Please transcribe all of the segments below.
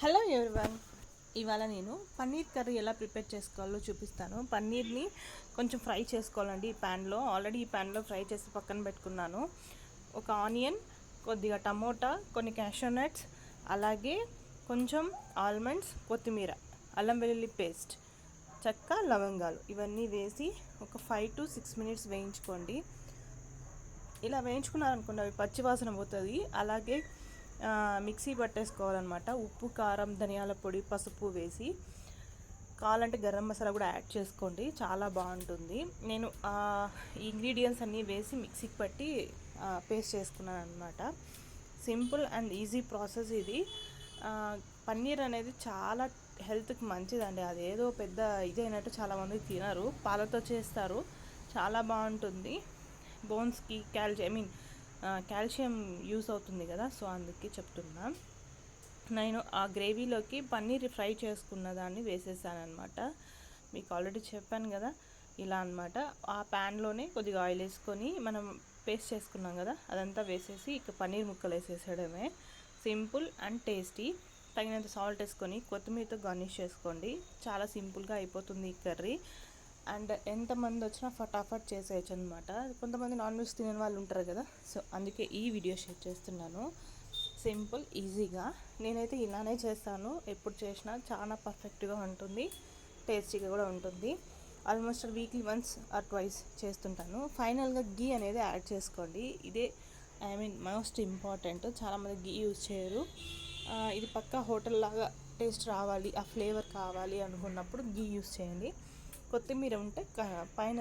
Hello everyone. ఇవాళ నేను paneer curry ఎలా ప్రిపేర్ చేసుకోవాలో చూపిస్తాను. పన్నీర్ని కొంచెం ఫ్రై చేసుకోవాలండి ఈ ప్యాన్లో. ఆల్రెడీ ఈ ప్యాన్లో ఫ్రై చేసి పక్కన పెట్టుకున్నాను. ఒక ఆనియన్, కొద్దిగా టమోటా, కొన్ని క్యాషూ నట్స్, అలాగే కొంచెం ఆల్మండ్స్, కొత్తిమీర, అల్లం వెల్లుల్లి పేస్ట్, చెక్క, లవంగాలు ఇవన్నీ వేసి ఒక 5 to 6 minutes వేయించుకోండి. ఇలా వేయించుకున్నారనుకోండి అవి పచ్చివాసన పోతుంది. అలాగే మిక్సీ పట్టేసుకోవాలన్నమాట. ఉప్పు, కారం, ధనియాల పొడి, పసుపు వేసి, కావాలంటే గరం మసాలా కూడా యాడ్ చేసుకోండి, చాలా బాగుంటుంది. నేను ఈ ఇంగ్రీడియంట్స్ అన్నీ వేసి మిక్సీకి పట్టి పేస్ట్ చేసుకున్నాను అనమాట. సింపుల్ అండ్ ఈజీ ప్రాసెస్ ఇది. పన్నీర్ అనేది చాలా హెల్త్కి మంచిదండి. అదేదో పెద్ద ఇదైనట్టు చాలామంది తినరు. పాలతో చేస్తారు, చాలా బాగుంటుంది. బోన్స్కి కాల్షియం యూస్ అవుతుంది కదా, సో అందుకే చెప్తున్నా. నేను ఆ గ్రేవీలోకి పన్నీర్ ఫ్రై చేసుకున్న దాన్ని వేసేసాను అనమాట. మీకు ఆల్రెడీ చెప్పాను కదా, ఇలా అనమాట. ఆ ప్యాన్లోనే కొద్దిగా ఆయిల్ వేసుకొని మనం పేస్ట్ చేసుకున్నాం కదా అదంతా వేసేసి ఇక పన్నీర్ ముక్కలు వేసేసడమే. Simple and tasty. తగినంత సాల్ట్ వేసుకొని కొత్తిమీరతో గార్నిష్ చేసుకోండి. చాలా సింపుల్గా అయిపోతుంది ఈ కర్రీ. అండ్ ఎంతమంది వచ్చినా ఫటాఫట్ చేసేయచ్చు అనమాట. కొంతమంది నాన్ వెజ్ తినే వాళ్ళు ఉంటారు కదా, సో అందుకే ఈ వీడియో షేర్ చేస్తున్నాను. సింపుల్, ఈజీగా. నేనైతే ఇలానే చేస్తాను. ఎప్పుడు చేసినా చాలా పర్ఫెక్ట్గా ఉంటుంది, టేస్టీగా కూడా ఉంటుంది. Almost weekly once or twice చేస్తుంటాను. ఫైనల్గా గీ అనేది యాడ్ చేసుకోండి. ఇదే మోస్ట్ ఇంపార్టెంట్. చాలామంది గీ యూజ్ చేయరు. ఇది పక్కా హోటల్ లాగా టేస్ట్ రావాలి, ఆ ఫ్లేవర్ కావాలి అనుకున్నప్పుడు గీ యూజ్ చేయండి. కొత్తిమీర ఉంటే పైన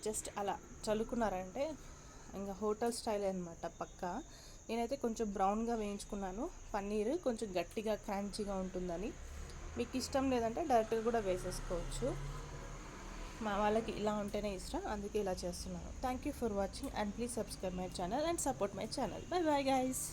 జస్ట్ అలా చల్లుకున్నారంటే ఇంకా హోటల్ స్టైల్ అనమాట పక్కా. నేనైతే కొంచెం బ్రౌన్గా వేయించుకున్నాను. పన్నీర్ కొంచెం గట్టిగా క్రంచీగా ఉంటుందని. మీకు ఇష్టం లేదంటే డైరెక్ట్గా కూడా వేసేసుకోవచ్చు. మా వాళ్ళకి ఇలా ఉంటేనే ఇష్టం, అందుకే ఇలా చేస్తున్నాను. Thank you for watching and please subscribe my channel and support my channel. Bye bye guys.